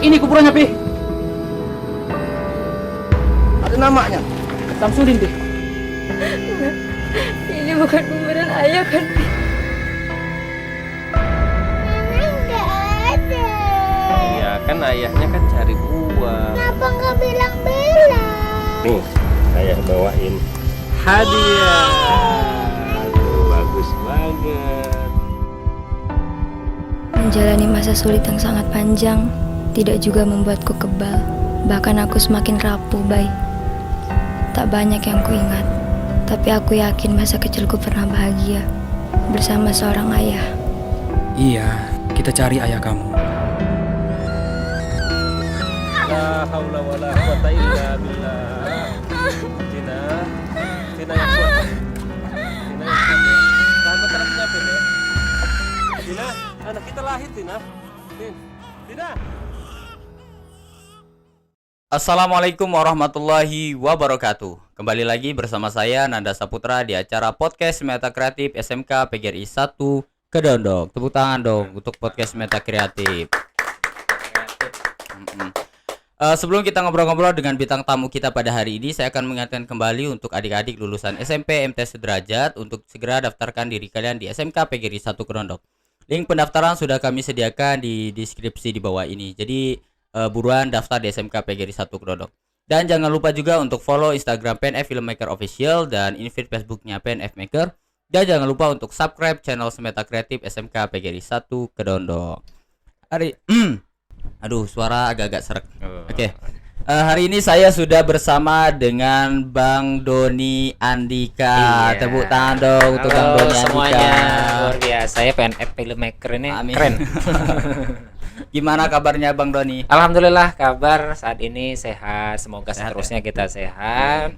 Ini kuburannya, Pi. Ada namanya. Samsudin, Pi. Ini bukan kuburan ayah kan? Nenek nggak ada. Iya kan ayahnya kan cari uang. Kenapa nggak bilang-bilang? Nih, ayah bawain hadiah. Aduh, bagus banget. Menjalani masa sulit yang sangat panjang tidak juga membuatku kebal. Bahkan aku semakin rapuh, Bay. Tak banyak yang kuingat, tapi aku yakin masa kecilku pernah bahagia bersama seorang ayah. Iya, kita cari ayah kamu. La haula wala quwata illa billah. Tina yang kuat. Tina yang kuat. Tahan bentarnya, Pin ya. Tina, anak kita lahir, Tina. Tina. Assalamualaikum warahmatullahi wabarakatuh. Kembali lagi bersama saya Nanda Saputra di acara podcast Meta Kreatif SMK PGRI 1 Kedondong. Tepuk tangan dong untuk podcast Meta Kreatif. Sebelum kita ngobrol-ngobrol dengan bintang tamu kita pada hari ini, saya akan mengingatkan kembali untuk adik-adik lulusan SMP MT Sederajat untuk segera daftarkan diri kalian di SMK PGRI 1 Kedondong. Link pendaftaran sudah kami sediakan di deskripsi di bawah ini. Jadi buruan daftar di SMK PGRI 1 Kedondong. Dan jangan lupa juga untuk follow Instagram PNF Filmmaker Official dan invite Facebooknya PNF Maker. Dan jangan lupa untuk subscribe channel Semeta Kreatif SMK PGRI 1 Kedondong. Aduh, suara agak-agak serak. Oke. Hari ini saya sudah bersama dengan Bang Doni Andika. Iya. Tepuk tangan dong untuk Bang Halo Doni Andika. semuanya, luar biasa ya PNF Filmmaker ini. Amin. Keren. Gimana kabarnya Bang Doni? Alhamdulillah kabar saat ini sehat, semoga Sehat, seterusnya kita sehat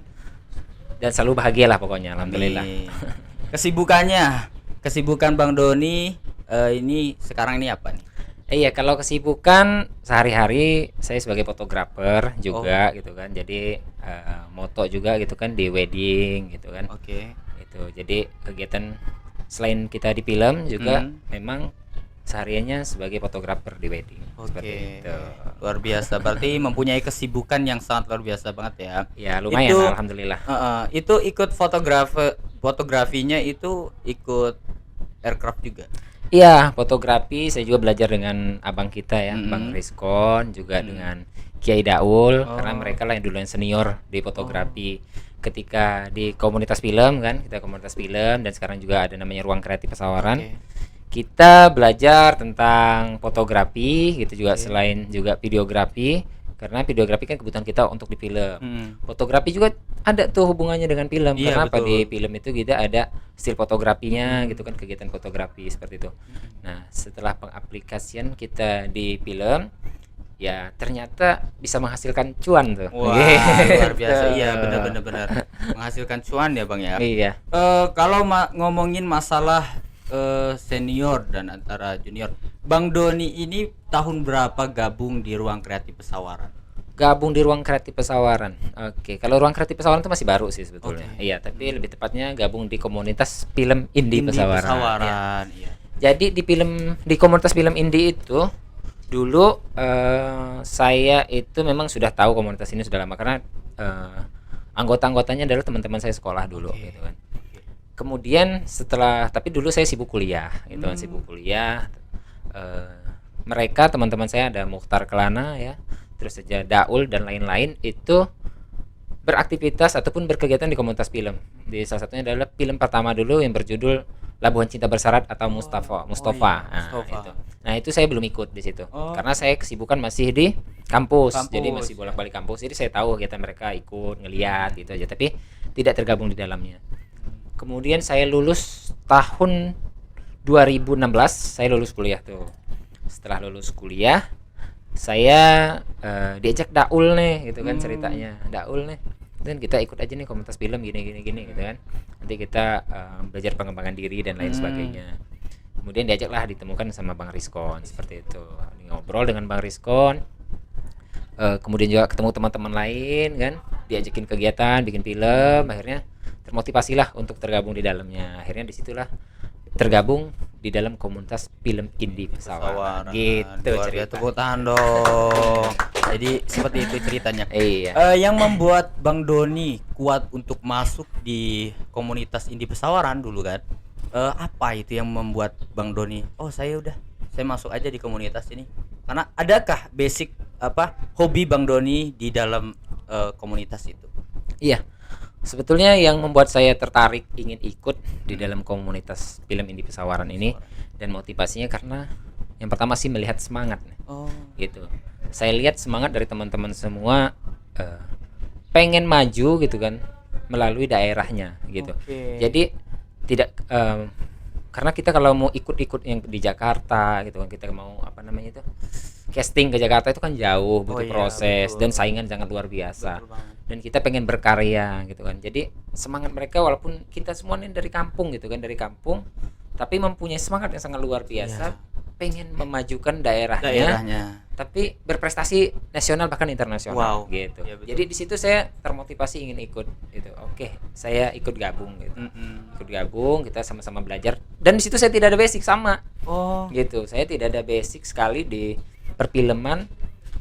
dan selalu bahagia lah pokoknya. Alhamdulillah. Amin. Kesibukan Bang Doni ini sekarang ini apa nih? Iya, kalau kesibukan sehari-hari saya sebagai fotografer juga gitu kan. Jadi moto juga gitu kan di wedding gitu kan. Oke. Itu. Jadi kegiatan selain kita di film juga memang sehariannya sebagai fotografer di wedding. Seperti itu. Luar biasa. Berarti mempunyai kesibukan yang sangat luar biasa banget ya. Ya lumayan Itu, alhamdulillah. Itu ikut fotografinya itu ikut aircraft juga. Iya, fotografi saya juga belajar dengan abang kita ya, Bang Rizkon, juga dengan Kiai Daul, karena mereka lah yang dulu yang senior di fotografi. Ketika di komunitas film kan, kita komunitas film dan sekarang juga ada namanya Ruang Kreatif Pesawaran. Kita belajar tentang fotografi gitu juga selain juga videografi, karena videografi kan kebutuhan kita untuk di film. Fotografi juga ada tuh hubungannya dengan film. Iya, Karena apa betul. di film itu kita ada still fotografinya gitu kan, kegiatan fotografi seperti itu. Nah, setelah pengaplikasian kita di film, ya ternyata bisa menghasilkan cuan tuh. Wah, luar biasa. Iya, benar. Menghasilkan cuan ya, Bang ya. Iya. Kalau ngomongin masalah senior dan antara junior, Bang Doni ini tahun berapa gabung di Ruang Kreatif Pesawaran? Gabung di Ruang Kreatif Pesawaran. Oke, kalau Ruang Kreatif Pesawaran itu masih baru sih sebetulnya. Iya, tapi lebih tepatnya gabung di komunitas film indie Pesawaran. Iya. Iya. Jadi di komunitas film indie itu dulu saya itu memang sudah tahu komunitas ini sudah lama karena anggota-anggotanya adalah teman-teman saya sekolah dulu gitu kan. Kemudian tapi dulu saya sibuk kuliah gitu kan, sibuk kuliah. Mereka teman-teman saya ada Mukhtar Kelana ya, terus saja Daul dan lain-lain itu beraktivitas ataupun berkegiatan di komunitas film. Di salah satunya adalah film pertama dulu yang berjudul Labuhan Cinta Bersyarat atau Mustafa. Mustafa. Nah, itu saya belum ikut di situ. Karena saya kesibukan masih di kampus. Jadi masih bolak-balik kampus. Jadi saya tahu kegiatan mereka ikut ngeliat gitu aja, tapi tidak tergabung di dalamnya. Kemudian saya lulus tahun 2016, saya lulus kuliah tuh. Setelah lulus kuliah, saya diajak Daul nih gitu kan ceritanya. Daul nih, dan kita ikut aja nih komunitas film gini gitu kan. Nanti kita belajar pengembangan diri dan lain sebagainya. Kemudian diajaklah ditemukan sama Bang Rizkon seperti itu. Ngobrol dengan Bang Rizkon. Kemudian juga ketemu teman-teman lain kan, diajakin kegiatan, bikin film, akhirnya termotivasilah untuk tergabung di dalamnya. Akhirnya disitulah tergabung di dalam komunitas film indie Pesawaran. Gitu Luar biasa, cerita. tepuk tangan dong. Jadi seperti itu ceritanya. Iya. Yang membuat Bang Doni kuat untuk masuk di komunitas indie Pesawaran dulu kan, apa itu yang membuat Bang Doni, oh saya masuk aja di komunitas ini? Karena adakah basic hobi Bang Doni di dalam komunitas itu? Iya. Sebetulnya yang membuat saya tertarik ingin ikut di dalam komunitas film indie Pesawaran ini dan motivasinya karena yang pertama sih melihat semangat gitu. Saya lihat semangat dari teman-teman semua pengen maju gitu kan melalui daerahnya gitu. Jadi tidak karena kita kalau mau ikut-ikut yang di Jakarta gitu kan, kita mau casting ke Jakarta itu kan jauh, butuh proses dan saingan sangat luar biasa. Dan kita pengen berkarya gitu kan. Jadi semangat mereka walaupun kita semua ini dari kampung gitu kan, dari kampung, tapi mempunyai semangat yang sangat luar biasa, pengen memajukan daerahnya. Tapi berprestasi nasional bahkan internasional gitu. Ya, jadi di situ saya termotivasi ingin ikut gitu. Oke, saya ikut gabung gitu. Ikut gabung, kita sama-sama belajar. Dan di situ saya tidak ada basic sama. Gitu. Saya tidak ada basic sekali di perfilman,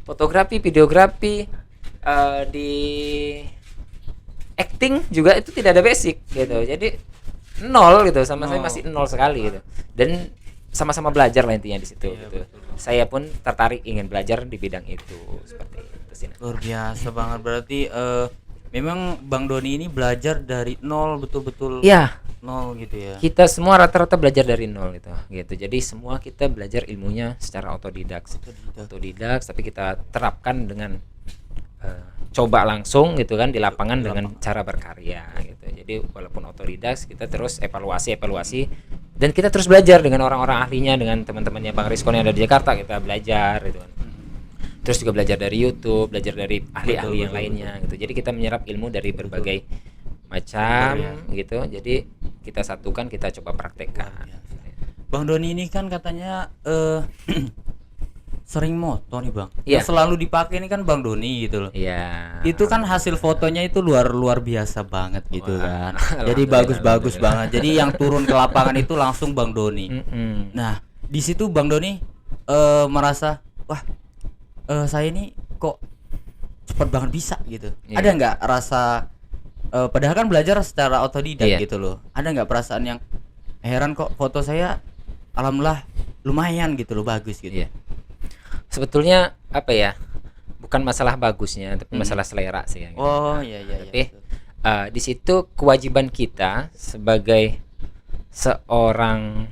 fotografi, videografi, di acting juga itu tidak ada basic gitu. Jadi nol gitu, sama saya masih nol sekali gitu. Dan sama-sama belajar lah intinya di situ gitu. Saya pun tertarik ingin belajar di bidang itu seperti itu sih. Luar biasa banget, berarti memang Bang Doni ini belajar dari nol, betul-betul nol gitu ya. Kita semua rata-rata belajar dari nol gitu. Jadi semua kita belajar ilmunya secara otodidak, tapi kita terapkan dengan coba langsung gitu kan di lapangan dengan cara berkarya gitu. Jadi walaupun otodidak kita terus evaluasi dan kita terus belajar dengan orang-orang ahlinya, dengan teman-temannya Bang Rizkon yang ada di Jakarta, kita belajar gitu kan. Terus juga belajar dari YouTube, belajar dari ahli-ahli yang lainnya gitu. Jadi kita menyerap ilmu dari berbagai macam gitu. Jadi kita satukan, kita coba praktekkan. Bang Doni ini kan katanya sering moto nih Bang. Iya. Yang selalu dipakai ini kan Bang Doni gitu loh. Iya. Itu kan hasil fotonya itu luar biasa banget gitu kan. Jadi Alhamdulillah, bagus banget. Jadi yang turun ke lapangan itu langsung Bang Doni. Nah, di situ Bang Doni merasa wah saya ini kok cepet banget bisa gitu. Iya. Ada nggak rasa padahal kan belajar secara otodidak gitu loh. Ada nggak perasaan yang heran kok foto saya alhamdulillah lumayan gitu loh, bagus gitu. Iya. Sebetulnya bukan masalah bagusnya, tapi masalah selera sih. Gitu. Iya. Tapi di situ kewajiban kita sebagai seorang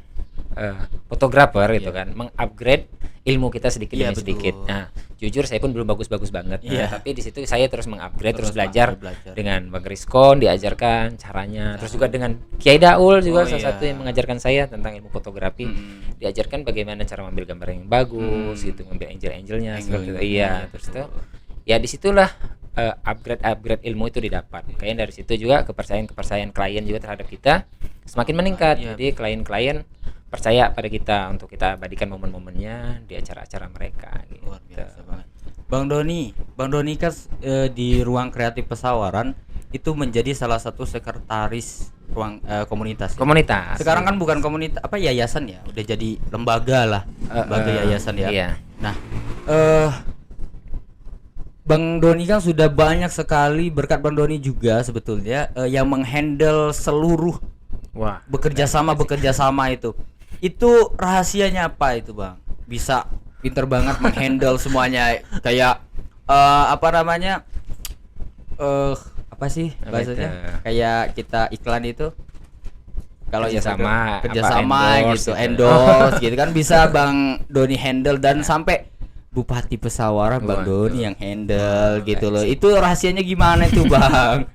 fotografer gitu kan, mengupgrade ilmu kita sedikit demi sedikit. Nah, jujur saya pun belum bagus-bagus banget. Tapi di situ saya terus mengupgrade, terus belajar dengan Bang Rizkon, diajarkan caranya. Terus juga dengan Kiai Daul juga salah satu yang mengajarkan saya tentang ilmu fotografi. Diajarkan bagaimana cara mengambil gambar yang bagus gitu, mengambil angel-angelnya seperti itu. Iya, terus itu ya disitulah upgrade ilmu itu didapat. Kayaknya dari situ juga kepercayaan klien juga terhadap kita semakin meningkat. Jadi klien-klien percaya pada kita untuk kita abadikan momen-momennya di acara-acara mereka gitu. Luar biasa banget. Bang Doni kan di Ruang Kreatif Pesawaran itu menjadi salah satu sekretaris ruang komunitas. Sekarang kan bukan komunitas yayasan ya, udah jadi lembaga lah, lembaga yayasan ya. Iya. Nah, Bang Doni kan sudah banyak sekali, berkat Bang Doni juga sebetulnya yang menghandle seluruh bekerja sama itu rahasianya apa itu Bang? Bisa pinter banget menghandle semuanya kayak apa sih bahasanya? Kayak kita iklan itu kalau kerjasama gitu, endorse gitu kan bisa Bang Doni handle dan sampai Bupati Pesawaran Bang Doni yang handle gitu loh. Itu rahasianya gimana itu Bang?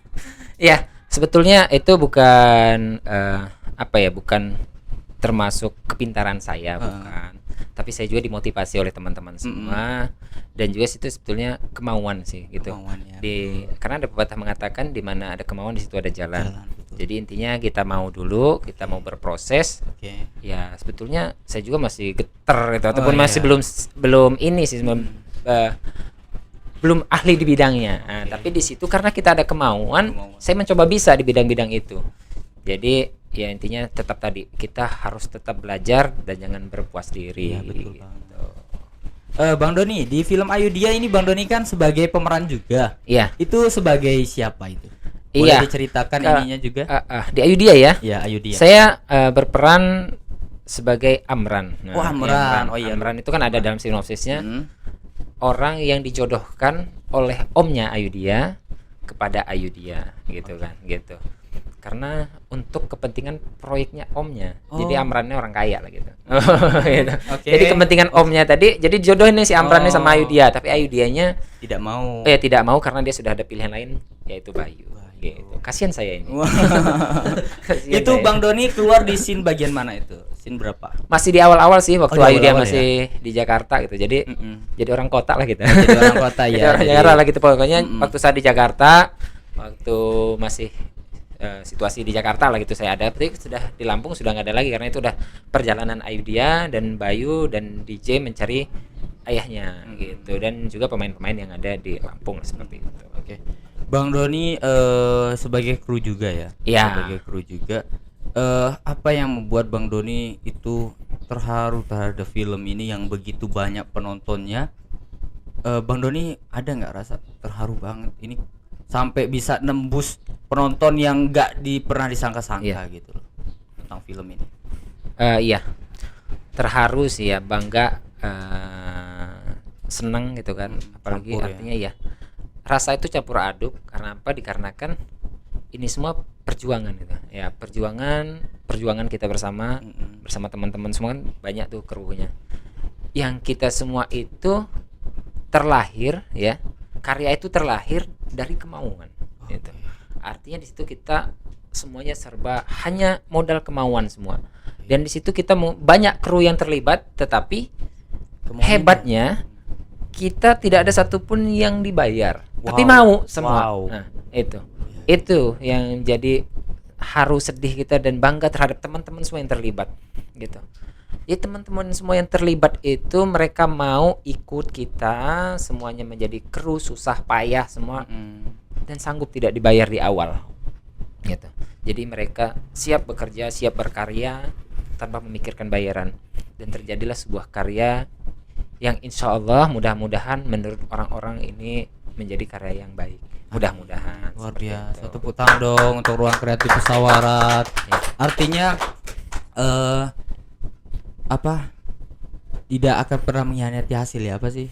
Ya, sebetulnya itu bukan bukan termasuk kepintaran saya, bukan. Tapi saya juga dimotivasi oleh teman-teman semua dan juga situ sebetulnya kemauan sih gitu. Karena ada pepatah mengatakan di mana ada kemauan di situ ada jalan. Jadi intinya kita mau dulu, kita mau berproses. Ya sebetulnya saya juga masih getar gitu, ataupun masih belum ini sih belum ahli di bidangnya. Tapi di situ karena kita ada kemauan, saya mencoba bisa di bidang-bidang itu. Jadi ya intinya tetap tadi kita harus tetap belajar dan jangan berpuas diri. Iya, betul gitu. Bang Doni, di film Ayu Dia ini Bang Doni kan sebagai pemeran juga. Iya. Itu sebagai siapa itu? Boleh Iya. diceritakan ininya juga? Di Ayu Dia ya. Ya, Ayu Dia. Saya berperan sebagai Amran. Nah, Oh, Amran. Oh, iya. Amran itu kan ada dalam sinopsisnya. Hmm. Orang yang dijodohkan oleh omnya Ayu Dia kepada Ayu Dia gitu kan, gitu. Karena untuk kepentingan proyeknya omnya. Jadi Amrannya orang kaya lah gitu. Gitu. Oke. Jadi kepentingan omnya tadi, jadi jodohin nih si Amran nih sama Ayu Dia, tapi Ayu Dianya Tidak mau. tidak mau karena dia sudah ada pilihan lain yaitu Bayu. Gitu. Kasihan saya ini. Kasihan Itu saya. Bang Doni keluar di scene bagian mana itu? Scene berapa? Masih di awal-awal sih waktu Oh, di Ayu Dia awal-awal masih di Jakarta gitu. Jadi jadi orang kota lah gitu. Jadi orang kota Jadi ya. orang Jakarta lah gitu pokoknya. Waktu saya di Jakarta, waktu masih situasi di Jakarta lah gitu saya ada, tapi sudah di Lampung sudah nggak ada lagi karena itu udah perjalanan Ayu Dia dan Bayu dan DJ mencari ayahnya gitu, dan juga pemain-pemain yang ada di Lampung seperti itu. Oke. Bang Doni sebagai kru juga ya? Iya. Sebagai kru juga. Apa yang membuat Bang Doni itu terharu terhadap film ini yang begitu banyak penontonnya? Bang Doni ada nggak rasa terharu banget ini sampai bisa nembus penonton yang nggak pernah disangka-sangka gitu loh tentang film ini? Iya, terharu sih ya, bangga, seneng gitu kan, apalagi campur ya. artinya ya rasa itu campur aduk. Karena apa? Dikarenakan ini semua perjuangan gitu ya, perjuangan kita bersama teman-teman semua kan banyak tuh krunya, yang kita semua itu terlahir ya, karya itu terlahir dari kemauan gitu. Artinya di situ kita semuanya serba hanya modal kemauan semua, dan di situ kita banyak kru yang terlibat, tetapi hebatnya kita tidak ada satupun yang dibayar, tapi mau semua. Wow. Nah, itu yang jadi haru sedih kita dan bangga terhadap teman-teman semua yang terlibat gitu. Ya, teman-teman semua yang terlibat itu mereka mau ikut kita semuanya menjadi kru, susah payah semua, dan sanggup tidak dibayar di awal gitu. Jadi mereka siap bekerja, siap berkarya tanpa memikirkan bayaran, dan terjadilah sebuah karya yang insya Allah mudah-mudahan menurut orang-orang ini menjadi karya yang baik. Mudah-mudahan. Luar seperti biasa. itu. Tepuk tangan dong untuk Ruang Kreatif Pesawarat. Ya. Artinya tidak akan pernah mengkhianati hasil ya, apa sih?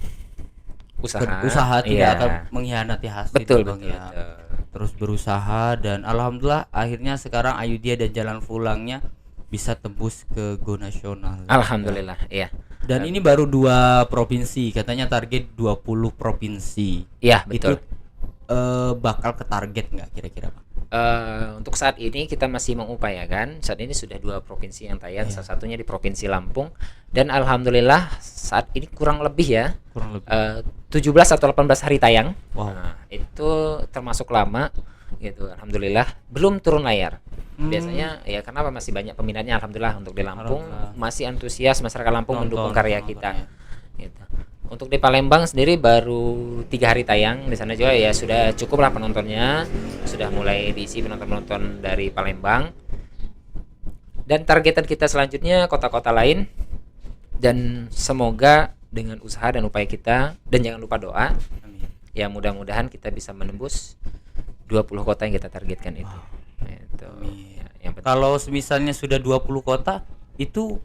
Usaha tidak Iya. akan mengkhianati hasil. Betul, Bang, betul, ya. betul. Terus berusaha, dan alhamdulillah akhirnya sekarang Ayu Dia dan Jalan Pulangnya bisa tembus ke go nasional. Alhamdulillah, iya. Dan ini baru 2 provinsi, katanya target 20 provinsi. Iya, betul. Itu bakal ke target nggak kira-kira, Pak? Untuk saat ini kita masih mengupayakan. Saat ini sudah 2 provinsi yang tayang, salah satunya di Provinsi Lampung, dan alhamdulillah saat ini kurang lebih ya Kurang lebih. 17 atau 18 hari tayang. Wow. Nah, itu termasuk lama gitu. Alhamdulillah belum turun layar. Biasanya ya kenapa masih banyak peminatnya, alhamdulillah untuk di Lampung masih antusias masyarakat Lampung mendukung karya kita. Gitu. Untuk di Palembang sendiri baru 3 hari tayang. Di sana juga ya sudah cukup lah penontonnya, sudah mulai diisi penonton-penonton dari Palembang. Dan targetan kita selanjutnya kota-kota lain, dan semoga dengan usaha dan upaya kita, dan jangan lupa doa, ya mudah-mudahan kita bisa menembus 20 kota yang kita targetkan itu. Itu ya, yang penting. Kalau misalnya sudah 20 kota itu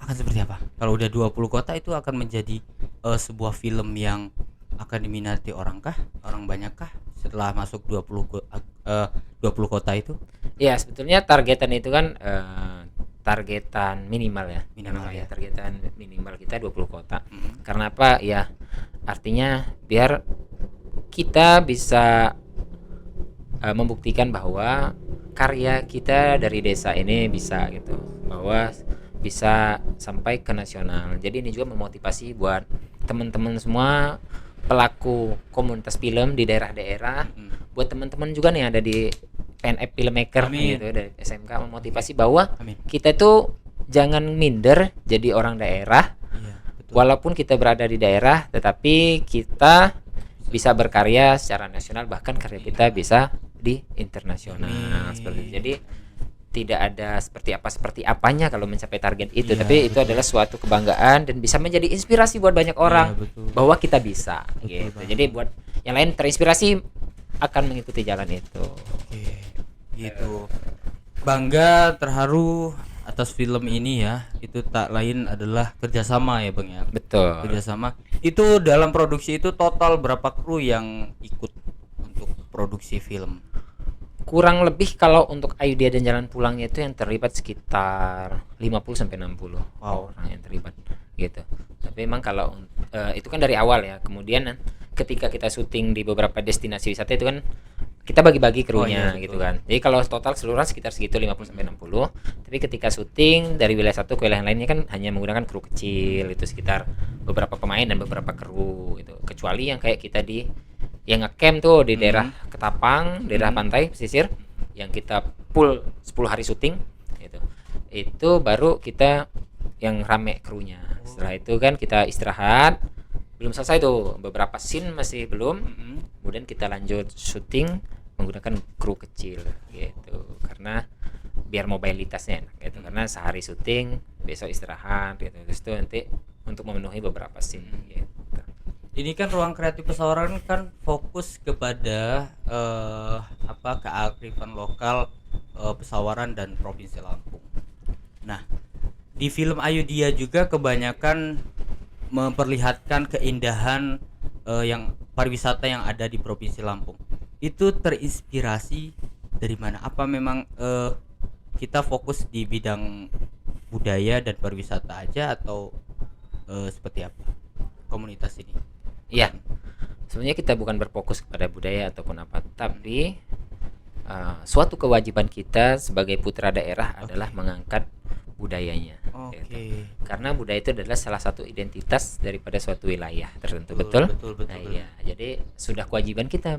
akan seperti apa? Kalau udah 20 kota itu akan menjadi sebuah film yang akan diminati orang banyak kah setelah masuk 20 kota itu? Ya, sebetulnya targetan itu kan targetan minimal ya. Minimal ya. Targetan minimal kita 20 kota. Karena apa? Ya, artinya biar kita bisa membuktikan bahwa karya kita dari desa ini bisa gitu, bahwa bisa sampai ke nasional. Jadi ini juga memotivasi buat teman-teman semua pelaku komunitas film di daerah-daerah, buat teman-teman juga nih ada di PNF Filmmaker gitu dari SMK, memotivasi bahwa kita itu jangan minder jadi orang daerah. Walaupun kita berada di daerah, tetapi kita bisa berkarya secara nasional, bahkan karya kita bisa di internasional seperti itu. Jadi tidak ada seperti apanya kalau mencapai target itu, Iya, tapi itu betul. adalah suatu kebanggaan dan bisa menjadi inspirasi buat banyak orang betul. bahwa kita bisa Betul gitu. banget. Jadi buat yang lain terinspirasi akan mengikuti jalan itu. Oke, gitu. Bangga, terharu atas film ini ya. Itu tak lain adalah kerjasama ya Bang ya. Betul. Kerjasama. Itu dalam produksi itu total berapa kru yang ikut untuk produksi film? Kurang lebih kalau untuk Ayu Dia dan Jalan Pulangnya itu yang terlibat sekitar 50 sampai 60 Wow. orang yang terlibat gitu. Tapi memang kalau itu kan dari awal ya. Kemudian ketika kita syuting di beberapa destinasi wisata itu kan kita bagi-bagi krunya Oh, iya, gitu betul. kan. Jadi kalau total seluruhan sekitar segitu 50 sampai 60. Tapi ketika syuting dari wilayah satu ke wilayah lainnya kan hanya menggunakan kru kecil, itu sekitar beberapa pemain dan beberapa kru gitu. Kecuali yang kayak kita di yang ngecamp tuh di daerah Ketapang, daerah pantai pesisir yang kita full 10 hari syuting gitu. Itu baru kita yang rame krunya. Setelah itu kan kita istirahat. Belum selesai tuh, beberapa scene masih belum. Kemudian kita lanjut syuting menggunakan kru kecil gitu. Karena biar mobilitasnya enak gitu. Karena sehari syuting, besok istirahat gitu. Terus itu nanti untuk memenuhi beberapa scene gitu. Ini kan Ruang Kreatif Pesawaran kan fokus kepada kearifan lokal Pesawaran dan Provinsi Lampung. Nah, di film Ayu Dia juga kebanyakan memperlihatkan keindahan yang pariwisata yang ada di Provinsi Lampung. Itu terinspirasi dari mana? Apa memang kita fokus di bidang budaya dan pariwisata aja atau seperti apa komunitas ini? Iya, sebenarnya kita bukan berfokus kepada budaya ataupun apa, tapi suatu kewajiban kita sebagai putra daerah adalah mengangkat budayanya. Oke. Gitu. Karena budaya itu adalah salah satu identitas daripada suatu wilayah tertentu, Betul, betul? betul, Nah, betul. iya, jadi sudah kewajiban kita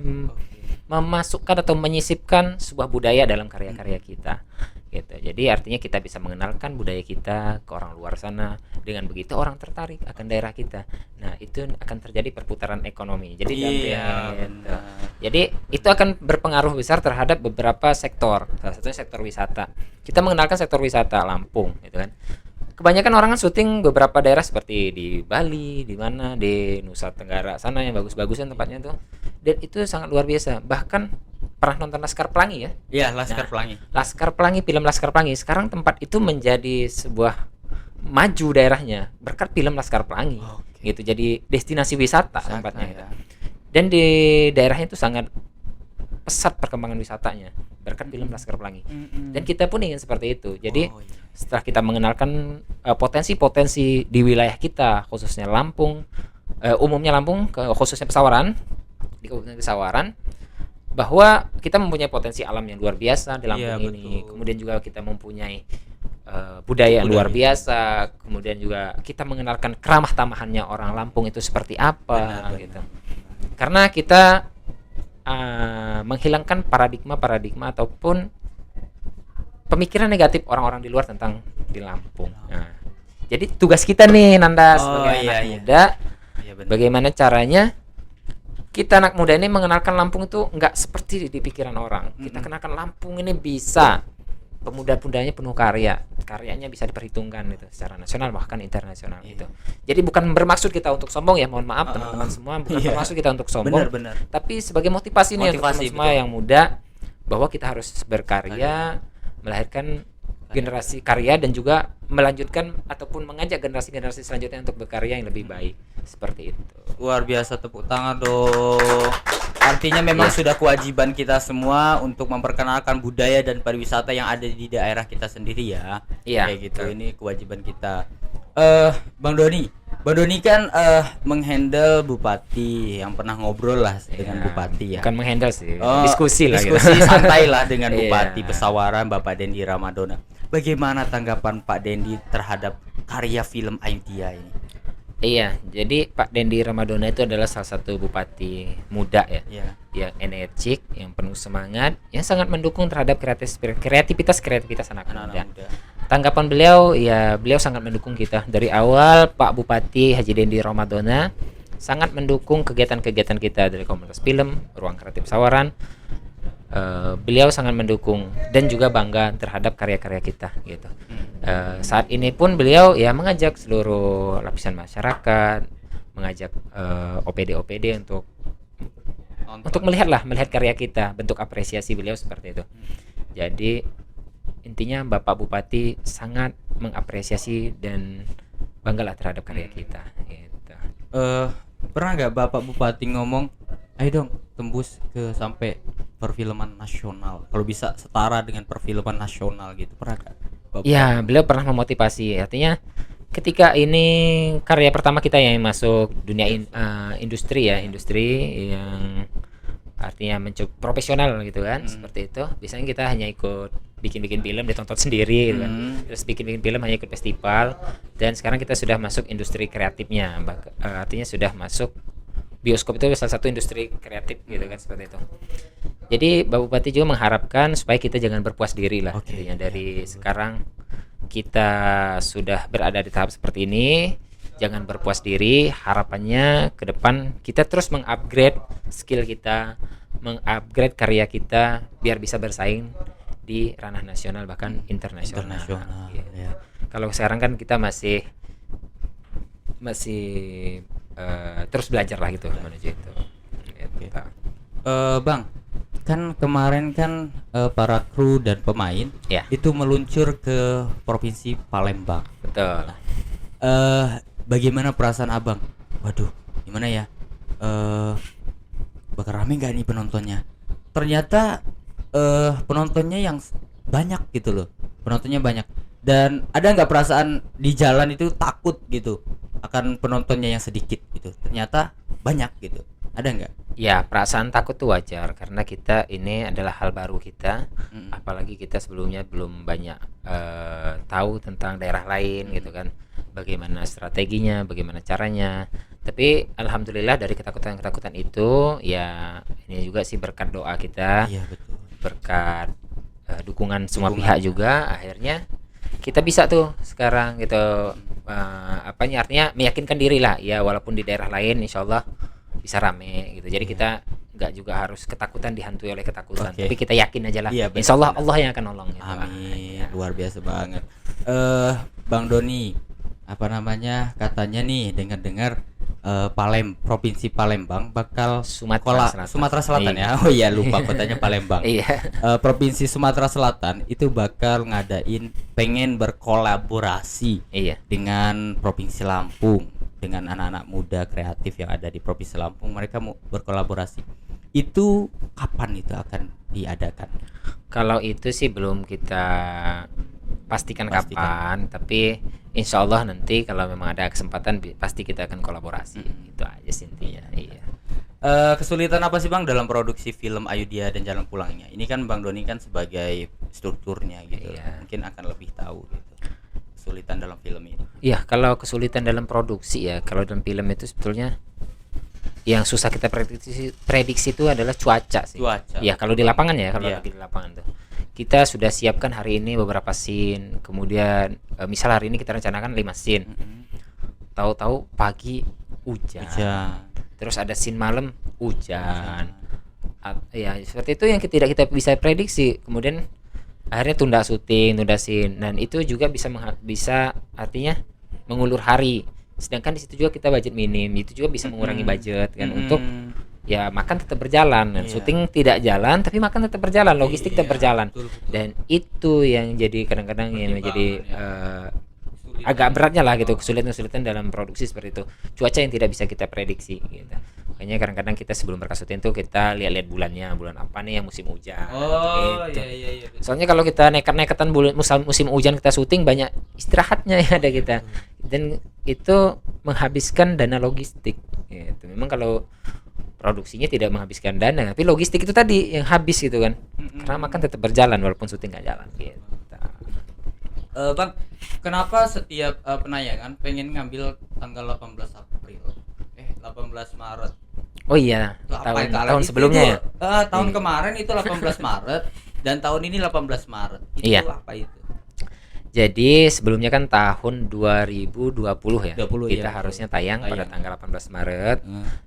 memasukkan atau menyisipkan sebuah budaya dalam karya-karya kita. Gitu. Jadi artinya kita bisa mengenalkan budaya kita ke orang luar sana. Dengan begitu orang tertarik akan daerah kita. Nah, itu akan terjadi perputaran ekonomi. Jadi Iya, gitu. benar. Jadi itu akan berpengaruh besar terhadap beberapa sektor. Salah satunya sektor wisata. Kita mengenalkan sektor wisata Lampung, gitu kan. Kebanyakan orang kan syuting beberapa daerah seperti di Bali, di mana di Nusa Tenggara sana yang bagus-bagusan tempatnya tuh. Dan itu sangat luar biasa. Bahkan pernah nonton Laskar Pelangi ya? Iya, Laskar Nah, Pelangi. Laskar Pelangi, film Laskar Pelangi. Sekarang tempat itu menjadi sebuah maju daerahnya berkat film Laskar Pelangi. Oke. Gitu. Jadi destinasi wisata Wisata, tempatnya ya. gitu. Dan di daerahnya itu sangat pesat perkembangan wisatanya berkat film Laskar Pelangi. Dan kita pun ingin seperti itu. Jadi Oh, iya. setelah kita mengenalkan potensi-potensi di wilayah kita, khususnya Lampung, umumnya Lampung, khususnya Pesawaran, di Kabupaten Pesawaran, bahwa kita mempunyai potensi alam yang luar biasa di Lampung Iya, ini. betul. Kemudian juga kita mempunyai budaya yang luar biasa. Kemudian juga kita mengenalkan keramah tamahannya orang Lampung itu seperti apa, Benar, gitu. Karena kita menghilangkan paradigma ataupun pemikiran negatif orang-orang di luar tentang di Lampung. Nah, jadi tugas kita nih Nanda sebagai anak muda, Iya, benar. bagaimana caranya kita anak muda ini mengenalkan Lampung itu nggak seperti di pikiran orang. Kita kenalkan Lampung ini bisa, pemuda-pemudanya penuh karyanya bisa diperhitungkan gitu secara nasional bahkan internasional gitu. Jadi bukan bermaksud kita untuk sombong ya, mohon maaf teman-teman semua, bukan Iya. bermaksud kita untuk sombong, Benar. tapi sebagai motivasi nih untuk Motivasi, teman semua betul. yang muda bahwa kita harus berkarya, melahirkan generasi karya dan juga melanjutkan ataupun mengajak generasi-generasi selanjutnya untuk berkarya yang lebih baik seperti itu. Luar biasa, tepuk tangan dong. Artinya memang sudah kewajiban kita semua untuk memperkenalkan budaya dan pariwisata yang ada di daerah kita sendiri ya. Iya, Kayak gitu. betul. Ini kewajiban kita. Bang Doni kan menghandle bupati yang pernah ngobrol lah dengan Iya, bupati ya. Bukan menghandle sih, Oh, diskusi lah gitu. diskusi santai lah dengan Bupati Iya. Pesawaran Bapak Dendi Ramadona. Bagaimana tanggapan Pak Dendi terhadap karya film Ayu Dia ini? Iya, jadi Pak Dendi Ramadona itu adalah salah satu bupati muda ya, Iya. yang energik, yang penuh semangat, yang sangat mendukung terhadap kreativitas anak muda. Anak-anak muda. Tanggapan beliau, ya beliau sangat mendukung kita dari awal. Pak Bupati Haji Dendi Ramadona sangat mendukung kegiatan-kegiatan kita dari komunitas film, Ruang Kreatif Pesawaran. beliau sangat mendukung dan juga bangga terhadap karya-karya kita gitu. Saat ini pun beliau ya mengajak seluruh lapisan masyarakat, mengajak OPD untuk melihat karya kita, bentuk apresiasi beliau seperti itu. Jadi intinya Bapak Bupati sangat mengapresiasi dan banggalah terhadap karya kita gitu. Pernah nggak Bapak Bupati ngomong, ayo dong tembus ke sampai perfilman nasional, kalau bisa setara dengan perfilman nasional gitu, pernah nggak Bapak? Ya, beliau pernah memotivasi. Artinya ketika ini karya pertama kita yang masuk dunia industri yang artinya profesional gitu kan, seperti itu. Biasanya kita hanya ikut bikin film, ditonton sendiri gitu kan. Terus bikin film hanya ikut festival, dan sekarang kita sudah masuk industri kreatifnya. Artinya sudah masuk bioskop, itu salah satu industri kreatif gitu kan, seperti itu. Jadi Bapak Bupati juga mengharapkan supaya kita jangan berpuas diri lah. Intinya dari sekarang kita sudah berada di tahap seperti ini, jangan berpuas diri. Harapannya ke depan kita terus mengupgrade skill kita, mengupgrade karya kita biar bisa bersaing di ranah nasional bahkan internasional. Gitu. Ya. Kalau sekarang kan kita masih terus belajar lah gitu menuju itu. Gitu. Bang, kan kemarin kan para kru dan pemain Ya. itu meluncur ke provinsi Palembang. Betul. Bagaimana perasaan abang? Waduh, gimana ya? Bakal rame nggak nih penontonnya? Ternyata penontonnya yang banyak gitu loh. Penontonnya banyak. Dan ada nggak perasaan di jalan itu takut gitu akan penontonnya yang sedikit gitu? Ternyata banyak gitu. Ada nggak? Ya, perasaan takut tuh wajar karena kita ini adalah hal baru kita. Apalagi kita sebelumnya belum banyak tahu tentang daerah lain gitu kan. Bagaimana strateginya, bagaimana caranya. Tapi alhamdulillah dari ketakutan-ketakutan itu ya ini juga sih berkat doa kita. Iya, betul. Berkat dukungan semua pihak juga, akhirnya kita bisa tuh sekarang gitu artinya meyakinkan diri lah ya, walaupun di daerah lain insyaallah bisa rame gitu. Jadi kita nggak juga harus ketakutan, dihantui oleh ketakutan, tapi kita yakin aja lah. Iya, insyaallah Allah yang akan nolong gitu. Amin. Ya. Luar biasa banget. Bang Doni, apa namanya, katanya nih dengar-dengar Provinsi Palembang bakal Sumatera Selatan ya. Oh iya, lupa kotanya Palembang. Iya. Provinsi Sumatera Selatan itu bakal pengen berkolaborasi dengan Provinsi Lampung, dengan anak-anak muda kreatif yang ada di Provinsi Lampung. Mereka mau berkolaborasi. Itu kapan itu akan diadakan? Kalau itu sih belum kita pastikan kapan, tapi insya Allah nanti kalau memang ada kesempatan pasti kita akan kolaborasi. Itu aja sih intinya. Iya. Kesulitan apa sih Bang dalam produksi film Ayu Dia dan Jalan Pulangnya? Ini kan Bang Doni kan sebagai strukturnya gitu. Iya. Mungkin akan lebih tahu gitu. Kesulitan dalam film ini. Iya, kalau kesulitan dalam produksi ya, kalau dalam film itu sebetulnya yang susah kita prediksi itu adalah cuaca sih. Ya, kalau di lapangan ya, kalau lagi di lapangan tuh. Kita sudah siapkan hari ini beberapa scene, kemudian misal hari ini kita rencanakan 5 scene. Tahu-tahu pagi hujan. Terus ada scene malam hujan. Ya, seperti itu yang tidak kita bisa prediksi. Kemudian akhirnya tunda syuting, tunda scene, dan itu juga bisa artinya mengulur hari. Sedangkan di situ juga kita budget minim, itu juga bisa mengurangi budget kan untuk ya makan tetap berjalan, dan syuting tidak jalan tapi makan tetap berjalan, logistik tetap berjalan. Betul. Dan itu yang jadi kadang-kadang yang menjadi agak beratnya lah gitu, kesulitan dalam produksi seperti itu. Cuaca yang tidak bisa kita prediksi gitu. Makanya kadang-kadang kita sebelum berangkat syuting tuh kita lihat bulan apa nih yang musim hujan. Gitu. Iya. Soalnya kalau kita nekat-nekatan musim hujan kita syuting, banyak istirahatnya ya ada kita. Dan itu menghabiskan dana logistik gitu. Memang kalau produksinya tidak menghabiskan dana, tapi logistik itu tadi yang habis gitu kan. Karena makan tetap berjalan walaupun syuting nggak jalan gitu. Bang, kenapa setiap penayangan pengen ngambil tanggal 18 April? 18 Maret. Oh iya, tahun sebelumnya itu, ya. Tahun kemarin itu 18 Maret dan tahun ini 18 Maret. Itu apa itu? Jadi sebelumnya kan tahun 2020 ya. 20, kita harusnya tayang pada tanggal 18 Maret.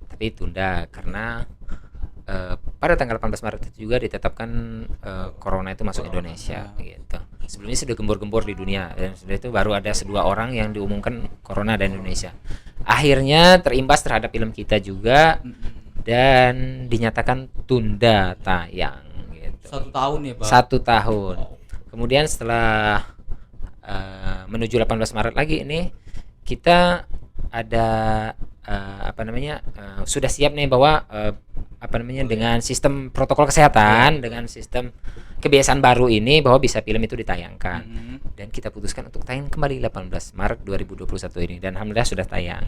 Tapi tunda karena pada tanggal 18 Maret itu juga ditetapkan corona itu masuk Indonesia gitu. Sebelumnya sudah gembor-gembor di dunia dan sudah itu baru ada 2 orang yang diumumkan corona di Indonesia. Akhirnya terimbas terhadap film kita juga dan dinyatakan tunda tayang gitu. 1 tahun ya, Bang? 1 tahun. Kemudian setelah menuju 18 Maret lagi ini kita ada sudah siap nih bahwa dengan sistem protokol kesehatan, dengan sistem kebiasaan baru ini bahwa bisa film itu ditayangkan. Dan kita putuskan untuk tayang kembali 18 Maret 2021 ini dan alhamdulillah sudah tayang.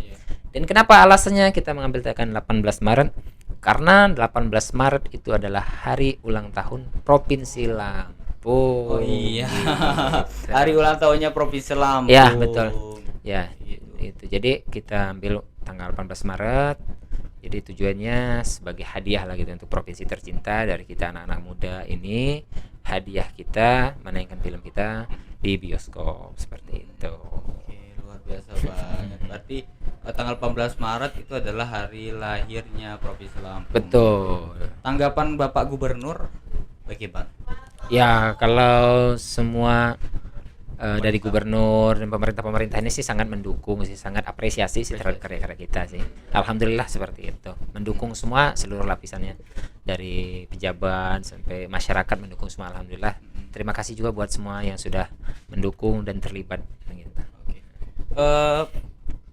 Dan kenapa alasannya kita mengambil tayang 18 Maret? Karena 18 Maret itu adalah hari ulang tahun Provinsi Lampung. Oh iya. Hari ulang tahunnya Provinsi Lampung. Ya, betul. Ya, itu. Jadi kita ambil tanggal 18 Maret. Jadi tujuannya sebagai hadiah lah gitu untuk provinsi tercinta dari kita anak-anak muda ini. Hadiah kita menayangkan film kita di bioskop seperti itu. Oke, luar biasa banget. Berarti tanggal 18 Maret itu adalah hari lahirnya Provinsi Lampung. Betul. Tanggapan Bapak Gubernur bagaimana? Ya, kalau semua dari gubernur dan pemerintah ini sih sangat mendukung sih, sangat apresiasi sih terhadap karya-karya kita sih. Alhamdulillah seperti itu. Mendukung semua seluruh lapisannya dari pejabat sampai masyarakat mendukung semua, alhamdulillah. Terima kasih juga buat semua yang sudah mendukung dan terlibat gitu.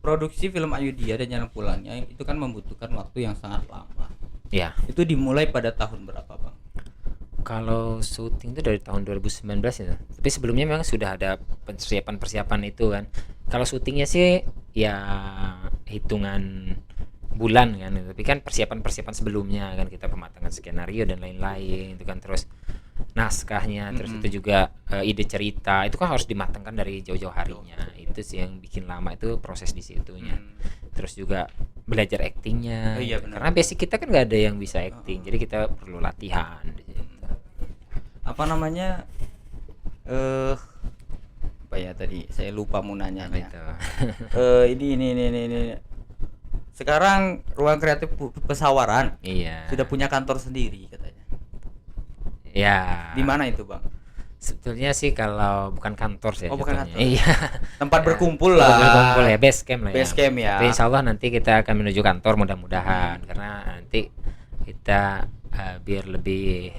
Produksi film Ayudhya dan Jalan Pulangnya itu kan membutuhkan waktu yang sangat lama. Ya. Itu dimulai pada tahun berapa, Bang? Kalau syuting itu dari tahun 2019 ya. Tapi sebelumnya memang sudah ada persiapan itu kan. Kalau syutingnya sih ya hitungan bulan kan. Tapi kan persiapan sebelumnya kan, kita pematangan skenario dan lain-lain itu kan, terus naskahnya, terus itu juga ide cerita itu kan harus dimatangkan dari jauh-jauh harinya. Itu sih yang bikin lama, itu proses di situnya. Terus juga belajar aktingnya. Oh, iya, benar. Karena basic kita kan nggak ada yang bisa akting, jadi kita perlu latihan. Apa namanya? Apa ya tadi? Saya lupa mau nanya. Ini. Sekarang Ruang Kreatif Pesawaran sudah punya kantor sendiri katanya. Ya. Di mana itu, Bang? Sebetulnya sih kalau bukan kantor sih. Oh, bukan kantor. Iya. Tempat berkumpul lah. Berkumpul ya, base camp lah ya. Base camp ya. Tapi insya Allah nanti kita akan menuju kantor mudah-mudahan, karena nanti kita biar lebih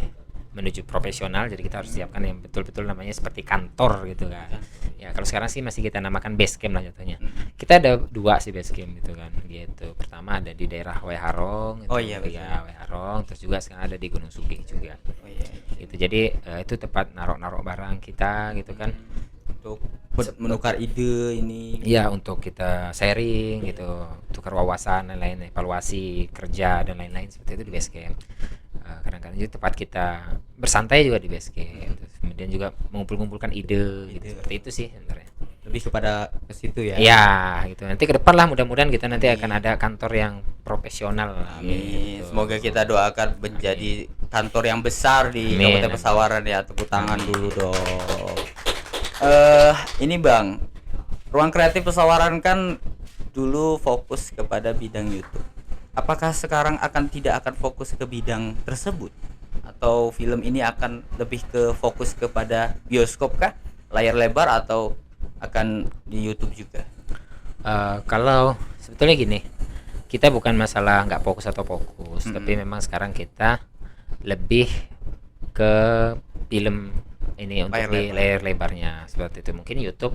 menuju profesional, jadi kita harus siapkan yang betul-betul namanya seperti kantor gitu kan. Ya kalau sekarang sih masih kita namakan base camp lah jatuhnya. Kita ada 2 sih base camp gitu kan gitu. Pertama ada di daerah Weharong gitu. Oh iya, ya Weharong, terus juga sekarang ada di Gunung Sugih juga. Oh iya. Gitu. Jadi itu tempat narok-narok barang kita gitu kan, untuk menukar ide ini. Iya, untuk kita sharing gitu, tukar wawasan dan lain-lain, evaluasi kerja dan lain-lain seperti itu di base camp. Kadang-kadang juga tempat kita bersantai juga di base camp. Terus kemudian juga mengumpul-kumpulkan ide gitu. Seperti itu sih sebenarnya. Lebih kepada ke situ ya. Iya, gitu. Nanti ke depan lah mudah-mudahan kita nanti akan ada kantor yang profesional. Amin. Gitu. Semoga kita doakan menjadi kantor yang besar di Kabupaten Pesawaran ya. Tepuk tangan dulu dong. Ini Bang, Ruang Kreatif Pesawaran kan dulu fokus kepada bidang YouTube. Apakah sekarang tidak akan fokus ke bidang tersebut? Atau film ini akan lebih ke fokus kepada bioskop kah? Layar lebar atau akan di YouTube juga? Kalau sebetulnya gini, kita bukan masalah nggak fokus atau fokus, tapi memang sekarang kita lebih ke film ini untuk di layar lebarnya seperti itu. Mungkin YouTube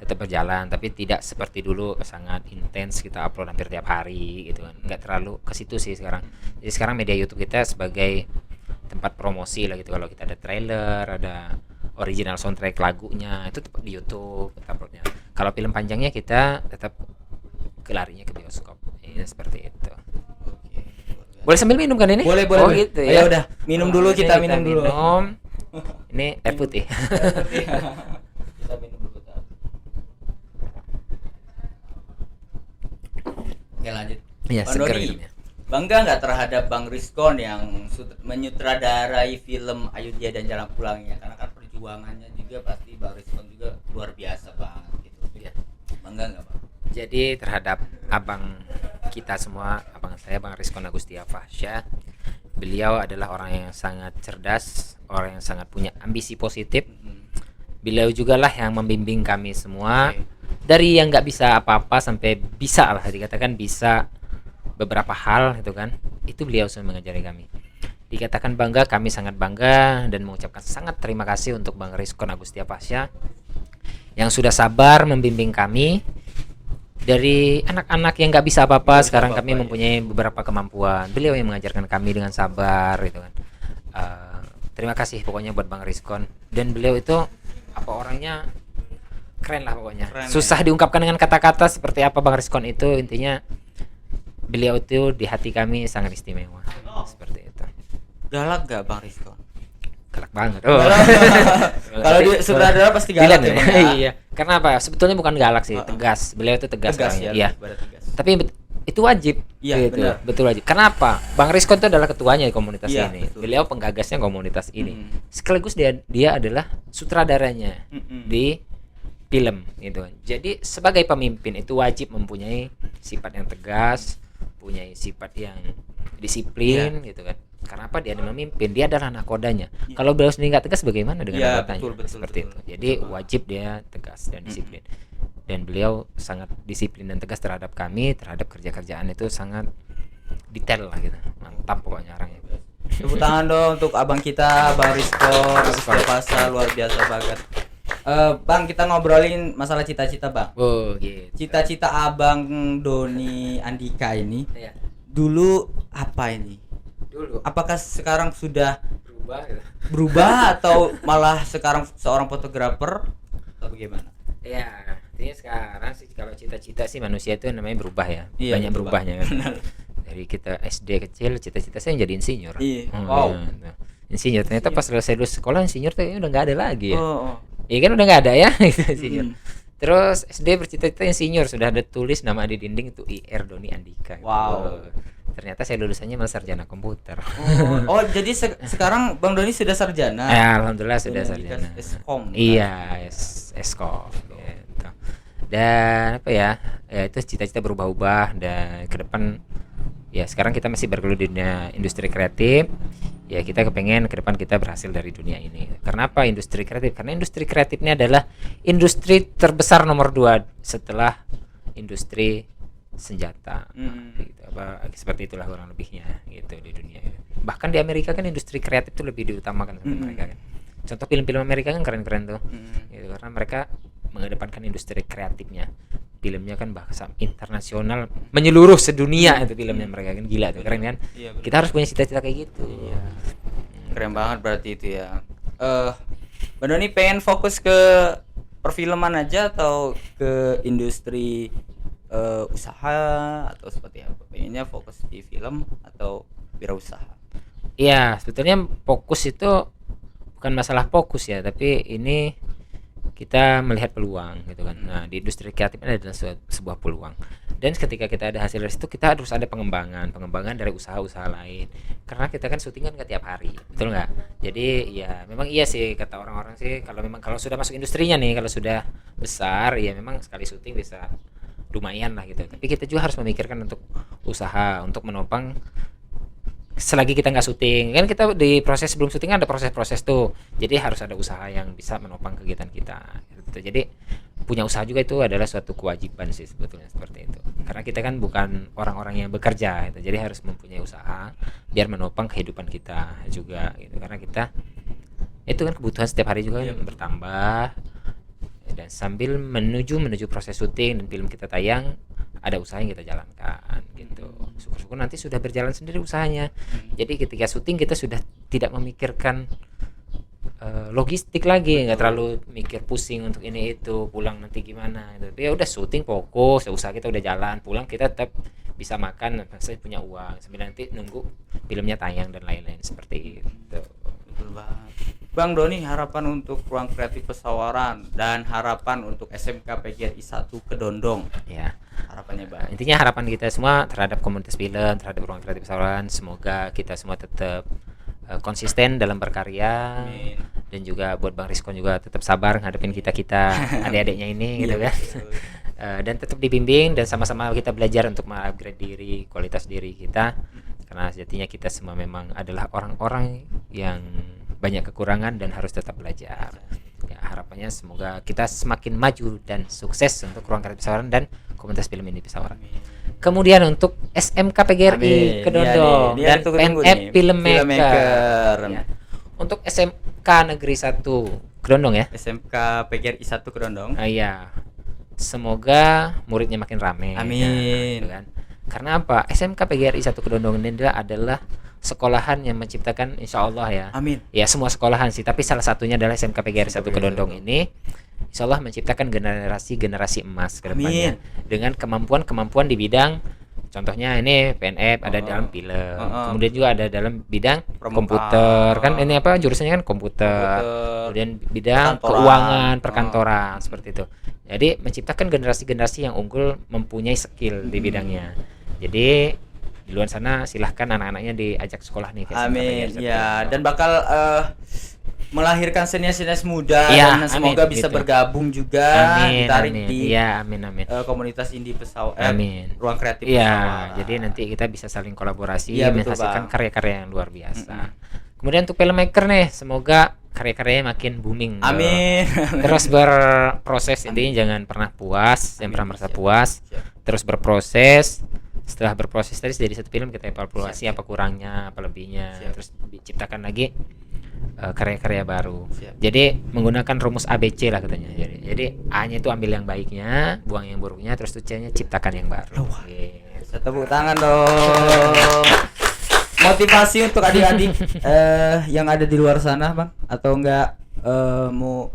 tetap berjalan, tapi tidak seperti dulu sangat intens kita upload hampir tiap hari gitu kan. Nggak terlalu ke situ sih sekarang. Jadi sekarang media YouTube kita sebagai tempat promosi lah gitu. Kalau kita ada trailer, ada original soundtrack lagunya, itu tetap di YouTube kita uploadnya. Kalau film panjangnya kita tetap kelarinya ke bioskop. Ini seperti itu. Boleh sambil minum kan ini? Boleh. Gitu ya. Ya udah, minum dulu kita minum dulu. Ini air putih. Kita minum dulu. Oke, lanjut. Iya, Bang seger Doni, hidupnya. bangga nggak terhadap Bang Rizkon yang menyutradarai film Ayudhya dan Jalan Pulangnya? Karena kan perjuangannya juga pasti Bang Rizkon juga luar biasa banget gitu. Ya. Bangga nggak, Bang? Jadi terhadap abang kita semua, abang saya Bang Rizkon Agustia Fasya, Beliau adalah orang yang sangat cerdas, orang yang sangat punya ambisi positif. Beliau juga lah yang membimbing kami semua dari yang nggak bisa apa-apa sampai bisa lah, dikatakan bisa beberapa hal gitu kan. Itu beliau sudah mengajari kami. Dikatakan bangga, kami sangat bangga dan mengucapkan sangat terima kasih untuk Bang Rizkon Agustia Pasha yang sudah sabar membimbing kami. Dari anak-anak yang nggak bisa apa-apa, sekarang kami mempunyai beberapa kemampuan. Beliau yang mengajarkan kami dengan sabar gitu kan. Terima kasih pokoknya buat Bang Rizkon. Dan beliau itu apa orangnya keren lah pokoknya. Susah diungkapkan dengan kata-kata seperti apa Bang Rizkon itu. Intinya beliau itu di hati kami sangat istimewa. Seperti itu. Galak gak Bang Rizkon? Galak banget. Kalau di sutradara pasti galak ya, Bang, ya? Iya. Karena apa? Sebetulnya bukan galak sih, tegas. Beliau itu tegas orangnya. ya, Iya. tegas. Tapi itu wajib. Iya, gitu. benar. Betul wajib. Kenapa? Bang Rizkon itu adalah ketuanya di komunitas Iya, ini. betul. Beliau penggagasnya komunitas ini. Sekaligus dia adalah sutradaranya di film gitu kan. Jadi sebagai pemimpin itu wajib mempunyai sifat yang tegas, mempunyai sifat yang disiplin gitu kan. Karena apa? Dia adalah memimpin, dia adalah nakodanya. Kalau beliau sendiri nggak tegas, bagaimana dengan nakodanya? betul, Seperti itu. Jadi wajib dia tegas dan disiplin. Dan beliau sangat disiplin dan tegas terhadap kami, terhadap kerja-kerjaan itu sangat detail lah gitu. Mantap pokoknya orangnya. Tepuk tangan dong untuk abang kita, Bang Rizkon Agustia Pasha, luar biasa banget. Bang, kita ngobrolin masalah cita-cita, Bang. Oh gitu. Cita-cita abang Doni Andika ini Iya. dulu apa ini? Dulu Apakah sekarang sudah berubah gitu. berubah atau malah sekarang seorang fotografer atau bagaimana? Ya, artinya sekarang sih kalau cita-cita sih manusia itu namanya berubah ya. Iya, Banyak berubah. berubahnya kan. Dari kita SD kecil, cita-cita saya jadi insinyur. Iya. Wow. Nah, insinyur ternyata pas selesai lulus sekolah insinyur tuh udah nggak ada lagi ya. Oh. Iya kan udah nggak ada ya gitu, insinyur. Terus SD bercita-cita insinyur, sudah ada tulis nama di dinding itu IR Doni Andika. Wow. Ternyata saya lulusannya malah sarjana komputer. Oh, jadi sekarang Bang Doni sudah sarjana. Ya, alhamdulillah sudah Doni Andika sarjana. Eskom, kan? Iya, Eskom gitu. Dan apa ya? Ya itu cita-cita berubah-ubah dan ke depan ya sekarang kita masih bergelut di dunia industri kreatif. Ya kita kepengen ke depan kita berhasil dari dunia ini. Karena apa industri kreatif? Karena industri kreatif ini adalah industri terbesar nomor 2 setelah industri senjata. Gitu. Apa seperti itulah kurang lebihnya gitu di dunia. Bahkan di Amerika kan industri kreatif itu lebih diutamakan sama mereka kan. Contoh film-film Amerika kan keren-keren tuh. Gitu, karena mereka mengedepankan industri kreatifnya. Filmnya kan bahasa internasional, menyeluruh sedunia itu filmnya mereka kan gila tuh, keren kan? Iya, Kita harus punya cita-cita kayak gitu. Iya. Keren banget berarti itu ya. Bang Doni pengen fokus ke perfilman aja atau ke industri usaha atau seperti apa? Pengennya fokus di film atau wirausaha? Iya, sebetulnya fokus itu bukan masalah fokus ya, tapi ini kita melihat peluang gitu kan. Nah, di industri kreatif ini adalah sebuah peluang. Dan ketika kita ada hasil dari situ, kita harus ada pengembangan dari usaha-usaha lain. Karena kita kan syuting kan tiap hari, betul nggak? Jadi ya memang iya sih kata orang-orang sih kalau sudah masuk industrinya nih, kalau sudah besar ya memang sekali syuting bisa lumayan lah gitu. Tapi kita juga harus memikirkan untuk usaha untuk menopang selagi kita nggak syuting kan, kita di proses sebelum syuting kan ada proses-proses tuh, jadi harus ada usaha yang bisa menopang kegiatan kita gitu. Jadi punya usaha juga itu adalah suatu kewajiban sih sebetulnya seperti itu, karena kita kan bukan orang-orang yang bekerja gitu. Jadi harus mempunyai usaha biar menopang kehidupan kita juga gitu, karena kita itu kan kebutuhan setiap hari juga kan bertambah, dan sambil menuju proses syuting dan film kita tayang ada usaha yang kita jalankan gitu. Syukur-syukur nanti sudah berjalan sendiri usahanya. Jadi ketika syuting kita sudah tidak memikirkan logistik lagi, nggak terlalu mikir pusing untuk ini itu, pulang nanti gimana gitu. Ya udah syuting fokus, usaha kita udah jalan, pulang kita tetap bisa makan, saya punya uang sambil nanti nunggu filmnya tayang dan lain-lain seperti itu. Betul banget. Bang Doni, harapan untuk Ruang Kreatif Pesawaran dan harapan untuk SMK PGRI 1 Kedondong. Ya. Harapannya Bang. Intinya harapan kita semua terhadap komunitas film, terhadap Ruang Kreatif Pesawaran, semoga kita semua tetap konsisten dalam berkarya. Amin. Dan juga buat Bang Rizkon juga tetap sabar ngadepin kita adik-adiknya ini gitu kan. Dan tetap dibimbing dan sama-sama kita belajar untuk mengupgrade diri, kualitas diri kita. karena sejatinya kita semua memang adalah orang-orang yang banyak kekurangan dan harus tetap belajar. Ya, harapannya semoga kita semakin maju dan sukses untuk Ruang Kreatif Pesawaran dan komunitas film ini Pesawaran. Kemudian untuk SMK PGRI Kedondong dan PNF Filmmaker. Ya. Untuk SMK Negeri 1 Kedondong ya. SMK PGRI 1 Kedondong. Iya. Semoga muridnya makin ramai. Amin. Gitu kan. Karena apa? SMK PGRI 1 Kedondong ini adalah sekolahan yang menciptakan, insya Allah ya. Amin. Ya semua sekolahan sih, tapi salah satunya adalah SMK PGRI 1 Kedondong ini, insya Allah menciptakan generasi emas ke depannya dengan kemampuan di bidang, contohnya ini PNF ada dalam film, kemudian juga ada dalam bidang komputer, kan ini apa jurusannya kan komputer. Kemudian bidang keuangan, perkantoran seperti itu. Jadi menciptakan generasi-generasi yang unggul mempunyai skill di bidangnya. Jadi di luar sana silahkan anak-anaknya diajak sekolah nih. Amin. Ya, dan bakal melahirkan senior-senior muda ya, dan semoga bisa gitu. Bergabung juga, ditarik amin. di amin. Komunitas indie Ruang Kreatif Iya, Pesawaran. jadi nanti kita bisa saling kolaborasi Ya, betul, menghasilkan Bang. karya-karya yang luar biasa. Kemudian untuk filmmaker nih, semoga karya-karyanya makin booming. Amin. Terus berproses, intinya jangan pernah puas, jangan pernah merasa puas. Terus berproses. Setelah berproses tadi jadi satu film kita evaluasi apa kurangnya, apa lebihnya. Terus diciptakan lagi karya-karya baru. Jadi menggunakan rumus ABC lah katanya. Jadi A-nya itu ambil yang baiknya, buang yang buruknya, terus tuh C-nya ciptakan yang baru. Bisa tepuk tangan dong. Motivasi untuk adik-adik yang ada di luar sana, Bang, atau enggak mau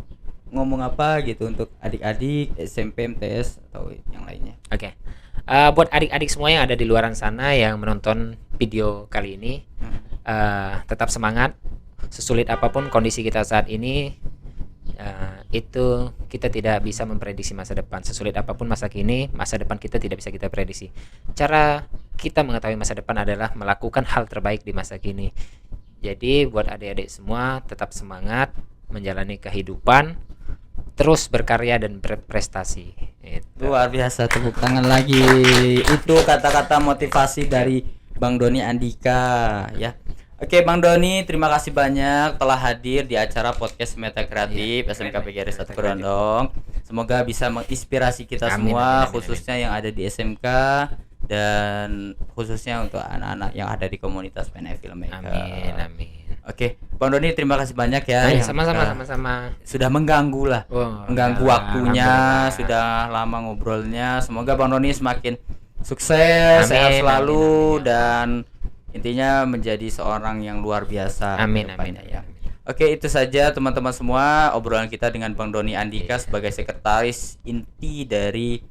ngomong apa gitu untuk adik-adik SMP, MTS atau yang lainnya. Oke. Buat adik-adik semua yang ada di luaran sana yang menonton video kali ini, tetap semangat. Sesulit apapun kondisi kita saat ini, itu kita tidak bisa memprediksi masa depan. Sesulit apapun masa kini, masa depan kita tidak bisa kita prediksi. Cara kita mengetahui masa depan adalah melakukan hal terbaik di masa kini. Jadi buat adik-adik semua tetap semangat menjalani kehidupan, terus berkarya dan berprestasi. Luar biasa, tepuk tangan lagi. Itu kata-kata motivasi dari Bang Doni Andika ya. Oke, Bang Doni, terima kasih banyak telah hadir di acara podcast Meta Kreatif SMK PGRI 1 Kedondong. Semoga bisa menginspirasi kita semua, khususnya yang ada di SMK dan khususnya untuk anak-anak yang ada di komunitas PNF Filmmaker. Amin. Oke, Bang Doni, terima kasih banyak ya. Sama-sama. Sudah mengganggu lah, mengganggu waktunya, sudah lama ngobrolnya. Semoga Bang Doni semakin sukses, sehat selalu, dan intinya menjadi seorang yang luar biasa. Amin. Ya. Oke, itu saja teman-teman semua obrolan kita dengan Bang Doni Andika sebagai sekretaris inti dari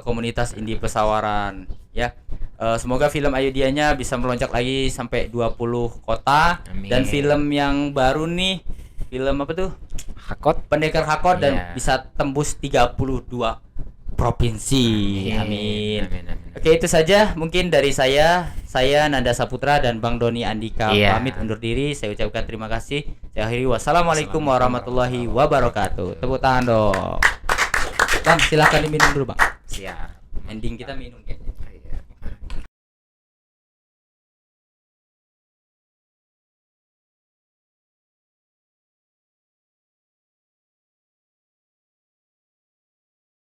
komunitas indie Pesawaran ya. Semoga film Ayudianya bisa melonjak lagi sampai 20 kota. Amin. Dan film yang baru nih, film apa tuh? Pendekar Hakot dan bisa tembus 32 provinsi. Amin. Oke, itu saja mungkin dari saya Nanda Saputra dan Bang Doni Andika pamit undur diri. Saya ucapkan terima kasih. Saya akhiri, wassalamualaikum warahmatullahi wabarakatuh. Tepuk tangan dong. Bang, silakan diminum dulu, Bang. Siap. Ending kita minum ya.